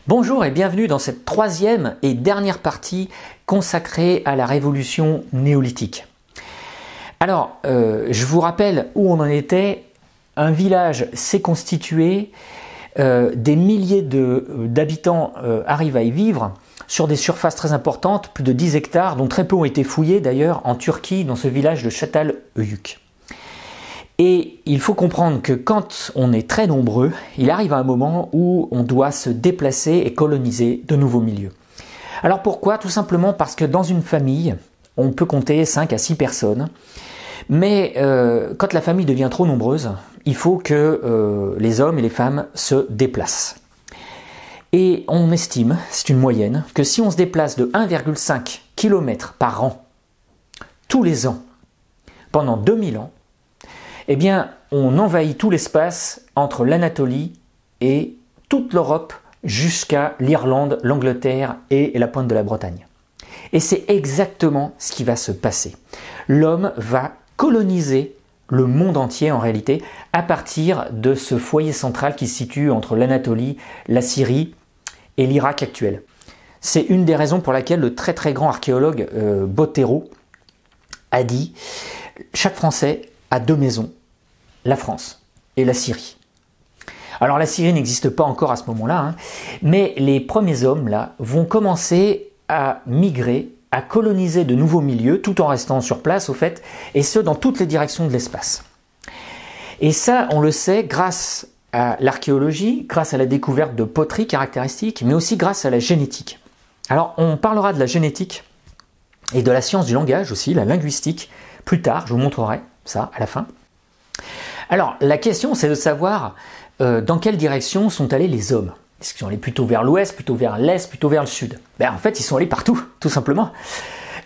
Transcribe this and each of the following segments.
Bonjour et bienvenue dans cette troisième et dernière partie consacrée à la révolution néolithique. Alors, je vous rappelle où on en était. Un village s'est constitué, des milliers d'habitants arrivent à y vivre sur des surfaces très importantes, plus de 10 hectares, dont très peu ont été fouillés d'ailleurs en Turquie, dans ce village de Çatalhöyük. Et il faut comprendre que quand on est très nombreux, il arrive un moment où on doit se déplacer et coloniser de nouveaux milieux. Alors pourquoi? Tout simplement parce que dans une famille, on peut compter 5 à 6 personnes, mais quand la famille devient trop nombreuse, il faut que les hommes et les femmes se déplacent. Et on estime, c'est une moyenne, que si on se déplace de 1,5 km par an, tous les ans, pendant 2000 ans, eh bien, on envahit tout l'espace entre l'Anatolie et toute l'Europe jusqu'à l'Irlande, l'Angleterre et la pointe de la Bretagne. Et c'est exactement ce qui va se passer. L'homme va coloniser le monde entier en réalité à partir de ce foyer central qui se situe entre l'Anatolie, la Syrie et l'Irak actuel. C'est une des raisons pour laquelle le très très grand archéologue Bottero a dit « Chaque Français a 2 maisons, la France et la Syrie ». Alors la Syrie n'existe pas encore à ce moment-là, mais les premiers hommes là vont commencer à migrer, à coloniser de nouveaux milieux, tout en restant sur place au fait, et ce dans toutes les directions de l'espace. Et ça, on le sait grâce à l'archéologie, grâce à la découverte de poteries caractéristiques, mais aussi grâce à la génétique. Alors on parlera de la génétique et de la science du langage aussi, la linguistique, plus tard, je vous montrerai ça à la fin. Alors la question c'est de savoir dans quelle direction sont allés les hommes. Est-ce qu'ils sont allés plutôt vers l'ouest, plutôt vers l'est, plutôt vers le sud? En fait ils sont allés partout, tout simplement.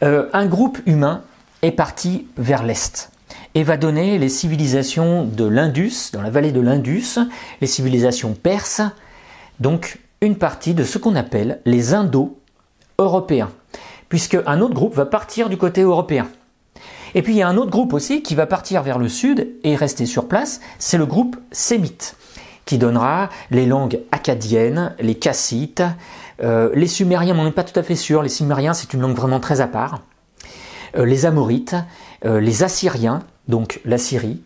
Un groupe humain est parti vers l'est et va donner les civilisations de l'Indus, dans la vallée de l'Indus, les civilisations perses, donc une partie de ce qu'on appelle les Indo-Européens, puisque un autre groupe va partir du côté européen. Et puis il y a un autre groupe aussi qui va partir vers le sud et rester sur place, c'est le groupe sémite, qui donnera les langues akkadiennes, les kassites, les sumériens, on n'est pas tout à fait sûr, les sumériens c'est une langue vraiment très à part, les amorites, les assyriens, donc la Syrie,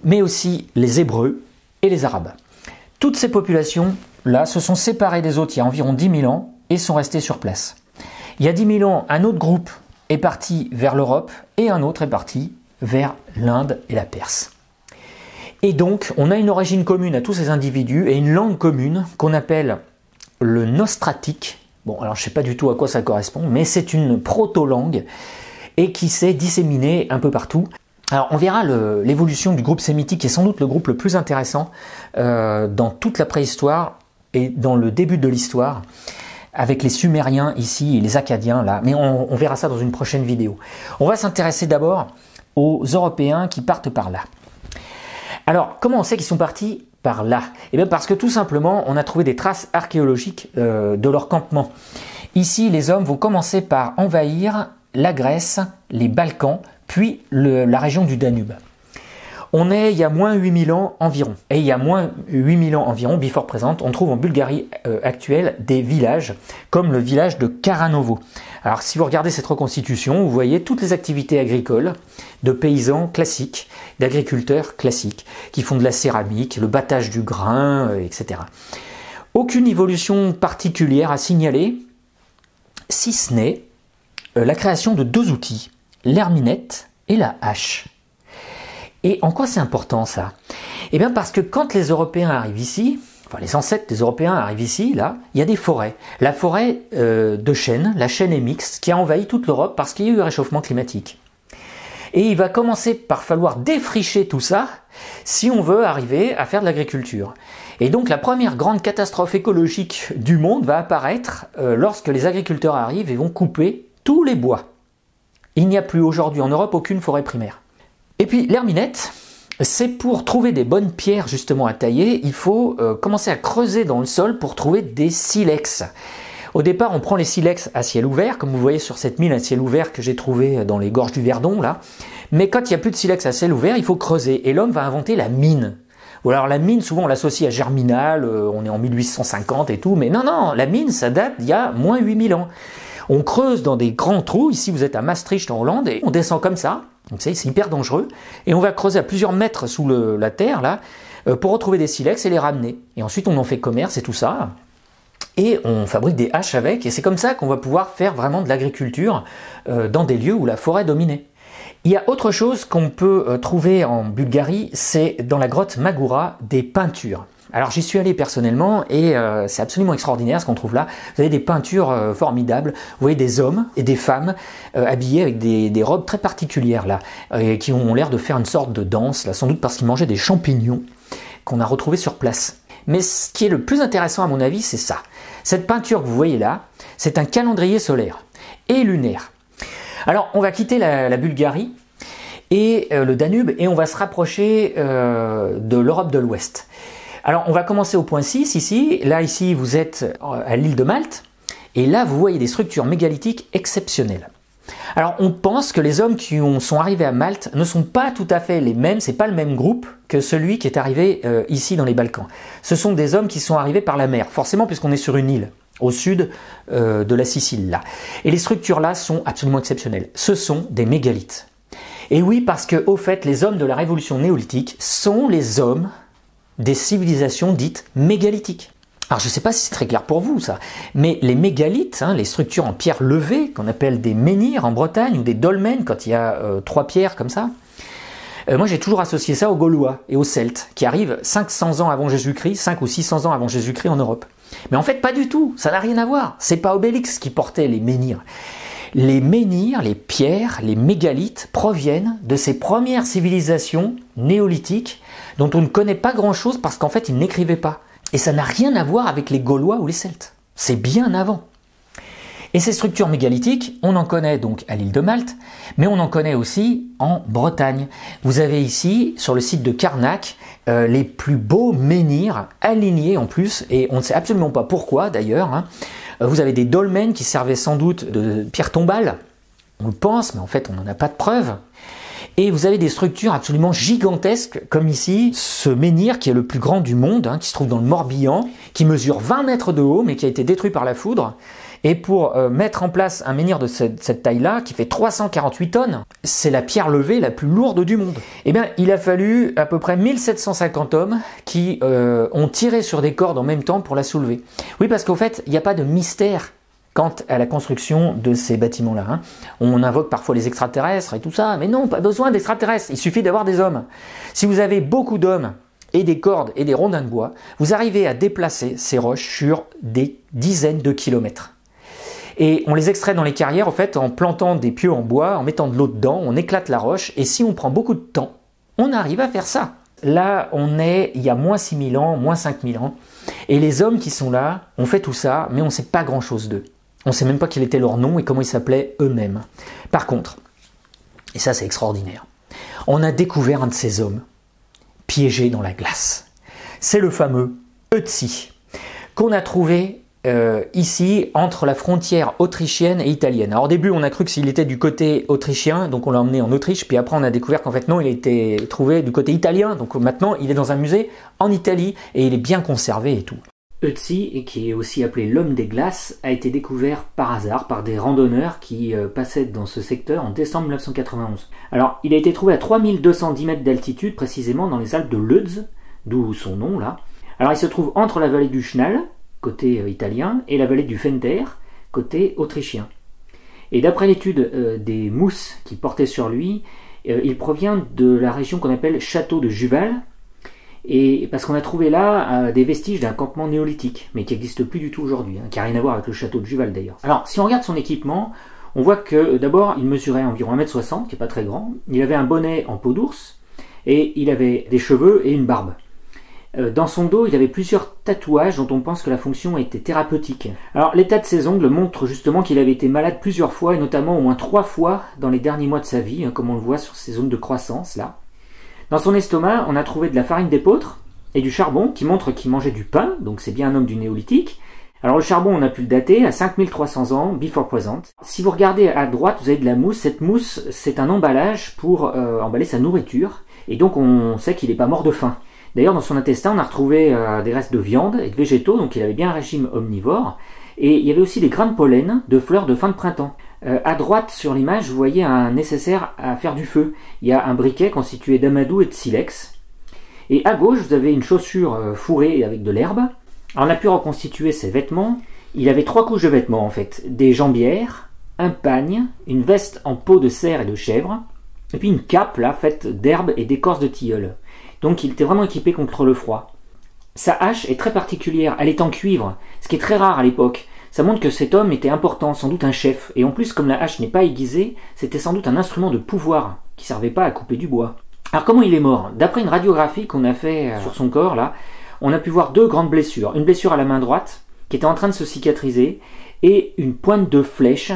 mais aussi les hébreux et les arabes. Toutes ces populations-là se sont séparées des autres il y a environ 10 000 ans et sont restées sur place. Il y a 10 000 ans, un autre groupe est parti vers l'Europe et un autre est parti vers l'Inde et la Perse. Et donc, on a une origine commune à tous ces individus et une langue commune qu'on appelle le nostratique. Bon, alors je ne sais pas du tout à quoi ça correspond, mais c'est une proto-langue et qui s'est disséminée un peu partout. Alors, on verra l'évolution du groupe sémitique, qui est sans doute le groupe le plus intéressant dans toute la préhistoire et dans le début de l'histoire, avec les Sumériens ici et les Akkadiens là, mais on verra ça dans une prochaine vidéo. On va s'intéresser d'abord aux Européens qui partent par là. Alors, comment on sait qu'ils sont partis par là? Eh bien parce que tout simplement, on a trouvé des traces archéologiques de leur campement. Ici, les hommes vont commencer par envahir la Grèce, les Balkans, puis la région du Danube. On est il y a moins 8000 ans environ. Et il y a moins 8000 ans environ, before present, on trouve en Bulgarie actuelle des villages, comme le village de Karanovo. Alors si vous regardez cette reconstitution, vous voyez toutes les activités agricoles de paysans classiques, d'agriculteurs classiques, qui font de la céramique, le battage du grain, etc. Aucune évolution particulière à signaler, si ce n'est la création de 2 outils, l'herminette et la hache. Et en quoi c'est important ça? Eh bien parce que quand les Européens arrivent ici, enfin les ancêtres des Européens arrivent ici, là, il y a des forêts. La forêt de chênes, la chêne est mixte, qui a envahi toute l'Europe parce qu'il y a eu un réchauffement climatique. Et il va commencer par falloir défricher tout ça si on veut arriver à faire de l'agriculture. Et donc la première grande catastrophe écologique du monde va apparaître lorsque les agriculteurs arrivent et vont couper tous les bois. Il n'y a plus aujourd'hui en Europe aucune forêt primaire. Et puis l'herminette, c'est pour trouver des bonnes pierres justement à tailler, il faut commencer à creuser dans le sol pour trouver des silex. Au départ, on prend les silex à ciel ouvert, comme vous voyez sur cette mine à ciel ouvert que j'ai trouvée dans les gorges du Verdon là. Mais quand il n'y a plus de silex à ciel ouvert, il faut creuser et l'homme va inventer la mine. Ou alors la mine, souvent on l'associe à Germinal, on est en 1850 et tout, mais non, non, la mine, ça date d'il y a moins 8000 ans. On creuse dans des grands trous, ici vous êtes à Maastricht en Hollande, et on descend comme ça, donc c'est hyper dangereux, et on va creuser à plusieurs mètres sous la terre, là, pour retrouver des silex et les ramener. Et ensuite on en fait commerce et tout ça, et on fabrique des haches avec, et c'est comme ça qu'on va pouvoir faire vraiment de l'agriculture dans des lieux où la forêt dominait. Il y a autre chose qu'on peut trouver en Bulgarie, c'est dans la grotte Magura des peintures. Alors j'y suis allé personnellement et c'est absolument extraordinaire ce qu'on trouve là. Vous avez des peintures formidables, vous voyez des hommes et des femmes habillés avec des robes très particulières là, qui ont l'air de faire une sorte de danse, là, sans doute parce qu'ils mangeaient des champignons qu'on a retrouvés sur place. Mais ce qui est le plus intéressant à mon avis, c'est ça. Cette peinture que vous voyez là, c'est un calendrier solaire et lunaire. Alors on va quitter la Bulgarie et le Danube et on va se rapprocher de l'Europe de l'Ouest. Alors on va commencer au point 6 ici, là ici vous êtes à l'île de Malte et là vous voyez des structures mégalithiques exceptionnelles. Alors on pense que les hommes qui sont arrivés à Malte ne sont pas tout à fait les mêmes, c'est pas le même groupe que celui qui est arrivé ici dans les Balkans. Ce sont des hommes qui sont arrivés par la mer, forcément puisqu'on est sur une île au sud de la Sicile là. Et les structures là sont absolument exceptionnelles, ce sont des mégalithes. Et oui, parce que au fait les hommes de la révolution néolithique sont les hommes des civilisations dites mégalithiques. Alors je ne sais pas si c'est très clair pour vous ça, mais les mégalithes, les structures en pierre levée, qu'on appelle des menhirs en Bretagne, ou des dolmens quand il y a 3 pierres comme ça, moi j'ai toujours associé ça aux Gaulois et aux Celtes, qui arrivent 500 ans avant Jésus-Christ, 5 ou 600 ans avant Jésus-Christ en Europe. Mais en fait pas du tout, ça n'a rien à voir, c'est pas Obélix qui portait les menhirs. Les menhirs, les pierres, les mégalithes proviennent de ces premières civilisations néolithiques dont on ne connaît pas grand-chose parce qu'en fait ils n'écrivaient pas. Et ça n'a rien à voir avec les Gaulois ou les Celtes. C'est bien avant. Et ces structures mégalithiques, on en connaît donc à l'île de Malte, mais on en connaît aussi en Bretagne. Vous avez ici, sur le site de Carnac, les plus beaux menhirs alignés en plus, et on ne sait absolument pas pourquoi d'ailleurs. Vous avez des dolmens qui servaient sans doute de pierre tombale, on le pense, mais en fait on n'en a pas de preuve. Et vous avez des structures absolument gigantesques, comme ici, ce menhir qui est le plus grand du monde, qui se trouve dans le Morbihan, qui mesure 20 mètres de haut, mais qui a été détruit par la foudre. Et pour mettre en place un menhir de cette taille-là, qui fait 348 tonnes, c'est la pierre levée la plus lourde du monde. Eh bien, il a fallu à peu près 1750 hommes qui ont tiré sur des cordes en même temps pour la soulever. Oui, parce qu'au fait, il n'y a pas de mystère quant à la construction de ces bâtiments-là. On invoque parfois les extraterrestres et tout ça, mais non, pas besoin d'extraterrestres, il suffit d'avoir des hommes. Si vous avez beaucoup d'hommes et des cordes et des rondins de bois, vous arrivez à déplacer ces roches sur des dizaines de kilomètres. Et on les extrait dans les carrières, en fait, en plantant des pieux en bois, en mettant de l'eau dedans, on éclate la roche, et si on prend beaucoup de temps, on arrive à faire ça. Là, on est il y a moins 6000 ans, moins 5000 ans, et les hommes qui sont là ont fait tout ça, mais on ne sait pas grand-chose d'eux. On ne sait même pas quel était leur nom et comment ils s'appelaient eux-mêmes. Par contre, et ça c'est extraordinaire, on a découvert un de ces hommes piégé dans la glace. C'est le fameux Ötzi, qu'on a trouvé ici entre la frontière autrichienne et italienne. Alors au début on a cru qu'il était du côté autrichien, donc on l'a emmené en Autriche, puis après on a découvert qu'en fait non, il a été trouvé du côté italien, donc maintenant il est dans un musée en Italie et il est bien conservé et tout. Ötzi, qui est aussi appelé l'homme des glaces, a été découvert par hasard par des randonneurs qui passaient dans ce secteur en décembre 1991. Alors, il a été trouvé à 3210 mètres d'altitude, précisément dans les Alpes de Lodz, d'où son nom là. Alors, il se trouve entre la vallée du Schnall, côté italien, et la vallée du Fenter, côté autrichien. Et d'après l'étude des mousses qu'il portait sur lui, il provient de la région qu'on appelle Château de Juval, et parce qu'on a trouvé là des vestiges d'un campement néolithique, mais qui n'existe plus du tout aujourd'hui, qui n'a rien à voir avec le château de Juval d'ailleurs. Alors, si on regarde son équipement, on voit que d'abord, il mesurait environ 1m60, qui n'est pas très grand, il avait un bonnet en peau d'ours, et il avait des cheveux et une barbe. Dans son dos, il avait plusieurs tatouages dont on pense que la fonction était thérapeutique. Alors, l'état de ses ongles montre justement qu'il avait été malade plusieurs fois, et notamment au moins 3 fois dans les derniers mois de sa vie, comme on le voit sur ces zones de croissance là. Dans son estomac, on a trouvé de la farine d'épeautre et du charbon qui montre qu'il mangeait du pain, donc c'est bien un homme du néolithique. Alors le charbon, on a pu le dater à 5300 ans, before present. Si vous regardez à droite, vous avez de la mousse. Cette mousse, c'est un emballage pour emballer sa nourriture, et donc on sait qu'il n'est pas mort de faim. D'ailleurs, dans son intestin, on a retrouvé des restes de viande et de végétaux, donc il avait bien un régime omnivore. Et il y avait aussi des grains de pollen de fleurs de fin de printemps. À droite sur l'image, vous voyez un nécessaire à faire du feu. Il y a un briquet constitué d'amadou et de silex. Et à gauche, vous avez une chaussure fourrée avec de l'herbe. Alors, on a pu reconstituer ses vêtements. Il avait 3 couches de vêtements en fait. Des jambières, un pagne, une veste en peau de cerf et de chèvre, et puis une cape là faite d'herbe et d'écorce de tilleul. Donc il était vraiment équipé contre le froid. Sa hache est très particulière, elle est en cuivre, ce qui est très rare à l'époque. Ça montre que cet homme était important, sans doute un chef. Et en plus, comme la hache n'est pas aiguisée, c'était sans doute un instrument de pouvoir, qui ne servait pas à couper du bois. Alors comment il est mort? D'après une radiographie qu'on a fait sur son corps, là, on a pu voir 2 grandes blessures. Une blessure à la main droite, qui était en train de se cicatriser, et une pointe de flèche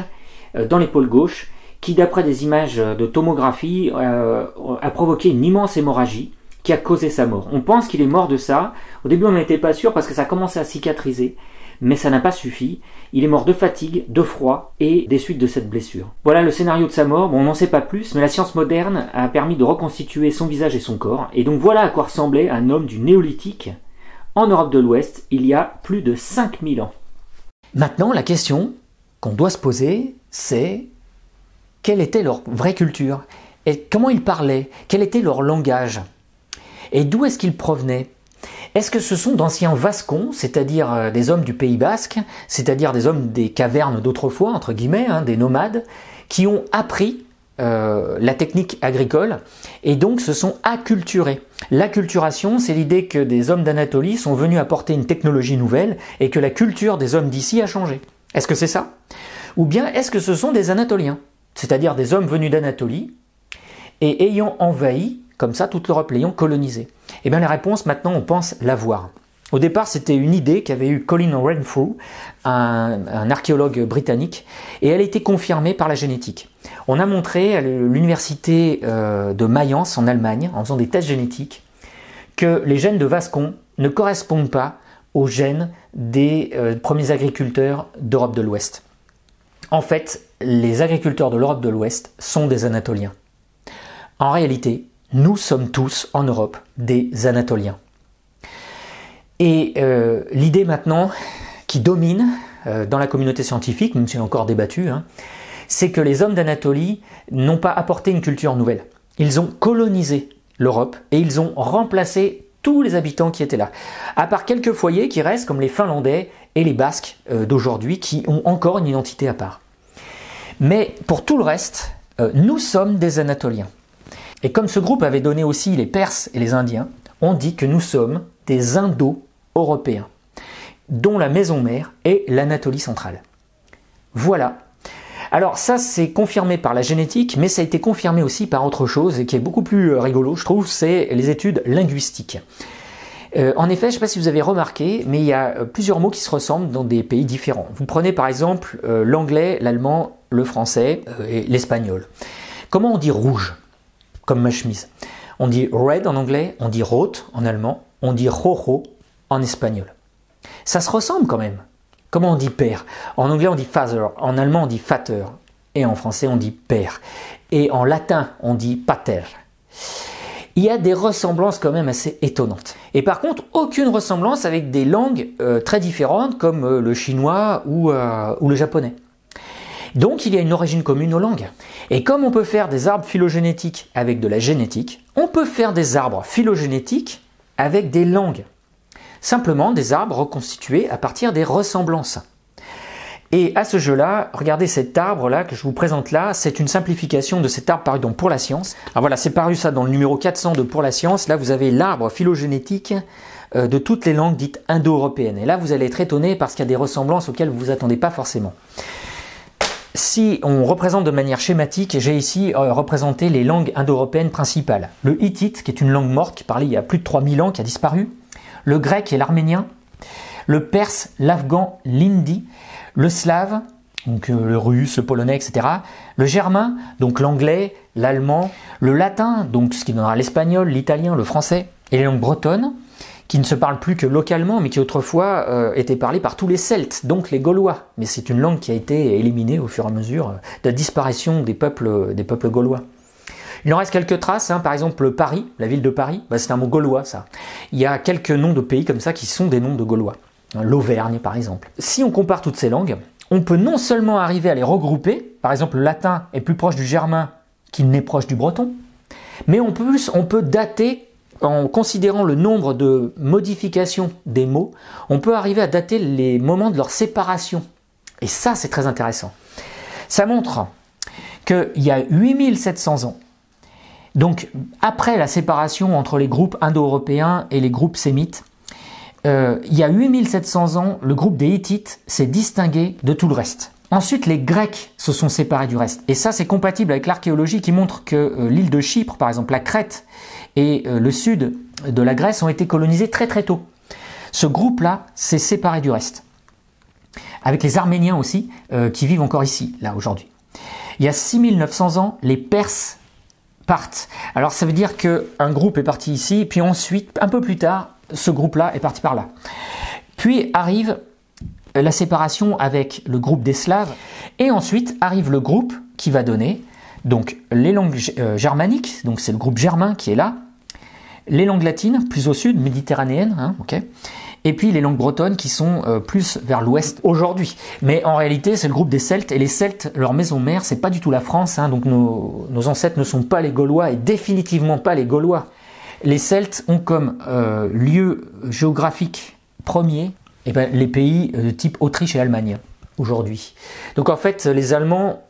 dans l'épaule gauche, qui d'après des images de tomographie a provoqué une immense hémorragie qui a causé sa mort. On pense qu'il est mort de ça. Au début on n'était pas sûr parce que ça commençait à cicatriser, mais ça n'a pas suffi. Il est mort de fatigue, de froid et des suites de cette blessure. Voilà le scénario de sa mort. Bon, on n'en sait pas plus, mais la science moderne a permis de reconstituer son visage et son corps. Et donc voilà à quoi ressemblait un homme du néolithique en Europe de l'Ouest il y a plus de 5000 ans. Maintenant, la question qu'on doit se poser, c'est quelle était leur vraie culture? Et comment ils parlaient? Quel était leur langage? Et d'où est-ce qu'ils provenaient? Est-ce que ce sont d'anciens vascons, c'est-à-dire des hommes du Pays Basque, c'est-à-dire des hommes des cavernes d'autrefois, entre guillemets, des nomades, qui ont appris la technique agricole et donc se sont acculturés? L'acculturation, c'est l'idée que des hommes d'Anatolie sont venus apporter une technologie nouvelle et que la culture des hommes d'ici a changé. Est-ce que c'est ça? Ou bien est-ce que ce sont des Anatoliens, c'est-à-dire des hommes venus d'Anatolie et ayant envahi comme ça toute l'Europe, l'ayant colonisée? Eh bien la réponse maintenant on pense l'avoir. Au départ c'était une idée qu'avait eue Colin Renfrew, un archéologue britannique, et elle a été confirmée par la génétique. On a montré à l'université de Mayence en Allemagne, en faisant des tests génétiques, que les gènes de Vascon ne correspondent pas aux gènes des premiers agriculteurs d'Europe de l'Ouest. En fait, les agriculteurs de l'Europe de l'Ouest sont des Anatoliens. En réalité, nous sommes tous en Europe des Anatoliens. Et l'idée maintenant qui domine dans la communauté scientifique, même si c'est encore débattu, c'est que les hommes d'Anatolie n'ont pas apporté une culture nouvelle. Ils ont colonisé l'Europe et ils ont remplacé tous les habitants qui étaient là. À part quelques foyers qui restent, comme les Finlandais et les Basques d'aujourd'hui, qui ont encore une identité à part. Mais pour tout le reste, nous sommes des Anatoliens. Et comme ce groupe avait donné aussi les Perses et les Indiens, on dit que nous sommes des Indo-Européens, dont la maison mère est l'Anatolie centrale. Voilà. Alors ça c'est confirmé par la génétique, mais ça a été confirmé aussi par autre chose, et qui est beaucoup plus rigolo, je trouve, c'est les études linguistiques. En effet, je ne sais pas si vous avez remarqué, mais il y a plusieurs mots qui se ressemblent dans des pays différents. Vous prenez par exemple l'anglais, l'allemand, le français et l'espagnol. Comment on dit rouge, comme ma chemise? On dit red en anglais, on dit rot en allemand, on dit rojo en espagnol. Ça se ressemble quand même. Comment on dit père? En anglais on dit father, en allemand on dit vater, et en français on dit père. Et en latin on dit pater. Il y a des ressemblances quand même assez étonnantes. Et par contre, aucune ressemblance avec des langues très différentes comme le chinois ou le japonais. Donc il y a une origine commune aux langues. Et comme on peut faire des arbres phylogénétiques avec de la génétique, on peut faire des arbres phylogénétiques avec des langues. Simplement des arbres reconstitués à partir des ressemblances. Et à ce jeu-là, regardez cet arbre-là que je vous présente là, c'est une simplification de cet arbre paru dans Pour la Science. Alors voilà, c'est paru ça dans le numéro 400 de Pour la Science. Là, vous avez l'arbre phylogénétique de toutes les langues dites indo-européennes. Et là, vous allez être étonné parce qu'il y a des ressemblances auxquelles vous ne vous attendez pas forcément. Si on représente de manière schématique, j'ai ici représenté les langues indo-européennes principales. Le hittite, qui est une langue morte, qui parlait il y a plus de 3000 ans, qui a disparu. Le grec et l'arménien. Le perse, l'afghan, l'hindi. Le slave, donc le russe, le polonais, etc. Le germain, donc l'anglais, l'allemand. Le latin, donc ce qui donnera l'espagnol, l'italien, le français. Et les langues bretonnes, qui ne se parlent plus que localement, mais qui autrefois étaient parlées par tous les Celtes, donc les Gaulois. Mais c'est une langue qui a été éliminée au fur et à mesure de la disparition des peuples gaulois. Il en reste quelques traces, hein. Par exemple Paris, la ville de Paris, bah, c'est un mot gaulois ça. Il y a quelques noms de pays comme ça qui sont des noms de gaulois. L'Auvergne par exemple. Si on compare toutes ces langues, on peut non seulement arriver à les regrouper, par exemple le latin est plus proche du germain qu'il n'est proche du breton, mais en plus on peut dater, en considérant le nombre de modifications des mots, on peut arriver à dater les moments de leur séparation. Et ça c'est très intéressant. Ça montre qu'il y a 8700 ans, donc après la séparation entre les groupes indo-européens et les groupes sémites, il y a 8700 ans, le groupe des Hittites s'est distingué de tout le reste. Ensuite, les Grecs se sont séparés du reste. Et ça, c'est compatible avec l'archéologie qui montre que l'île de Chypre, par exemple, la Crète et le sud de la Grèce ont été colonisés très très tôt. Ce groupe-là s'est séparé du reste. Avec les Arméniens aussi, qui vivent encore ici, là, aujourd'hui. Il y a 6900 ans, les Perses partent. Alors, ça veut dire qu'un groupe est parti ici, puis ensuite, un peu plus tard, ce groupe-là est parti par là. Puis arrive la séparation avec le groupe des Slaves, et ensuite arrive le groupe qui va donner donc les langues germaniques, donc c'est le groupe germain qui est là, les langues latines, plus au sud, méditerranéennes, hein, okay, et puis les langues bretonnes qui sont plus vers l'ouest aujourd'hui. Mais en réalité, c'est le groupe des Celtes, et les Celtes, leur maison mère, c'est pas du tout la France, hein, donc nos ancêtres ne sont pas les Gaulois, et définitivement pas les Gaulois. Les Celtes ont comme lieu géographique premier les pays de type Autriche et Allemagne aujourd'hui. Donc en fait, les Allemands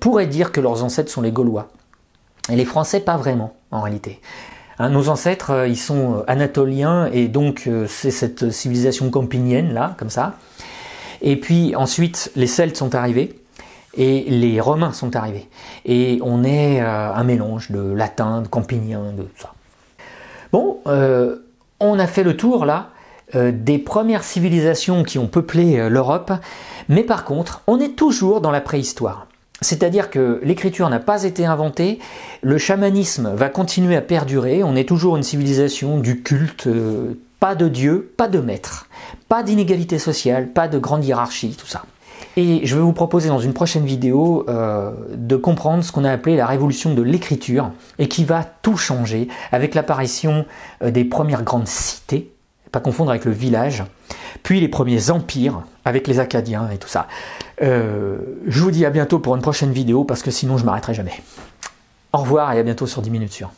pourraient dire que leurs ancêtres sont les Gaulois. Et les Français, pas vraiment en réalité. Hein, nos ancêtres, ils sont anatoliens et donc c'est cette civilisation campinienne là, comme ça. Et puis ensuite, les Celtes sont arrivés. Et les Romains sont arrivés. Et on est un mélange de latin, de campinien, de tout ça. Bon, on a fait le tour là des premières civilisations qui ont peuplé l'Europe, mais par contre, on est toujours dans la préhistoire. C'est-à-dire que l'écriture n'a pas été inventée, le chamanisme va continuer à perdurer, on est toujours une civilisation du culte, pas de Dieu, pas de maître, pas d'inégalité sociale, pas de grande hiérarchie, tout ça. Et je vais vous proposer dans une prochaine vidéo de comprendre ce qu'on a appelé la révolution de l'écriture et qui va tout changer avec l'apparition des premières grandes cités, pas confondre avec le village, puis les premiers empires avec les Acadiens et tout ça. Je vous dis à bientôt pour une prochaine vidéo parce que sinon je m'arrêterai jamais. Au revoir et à bientôt sur 10 minutes sur.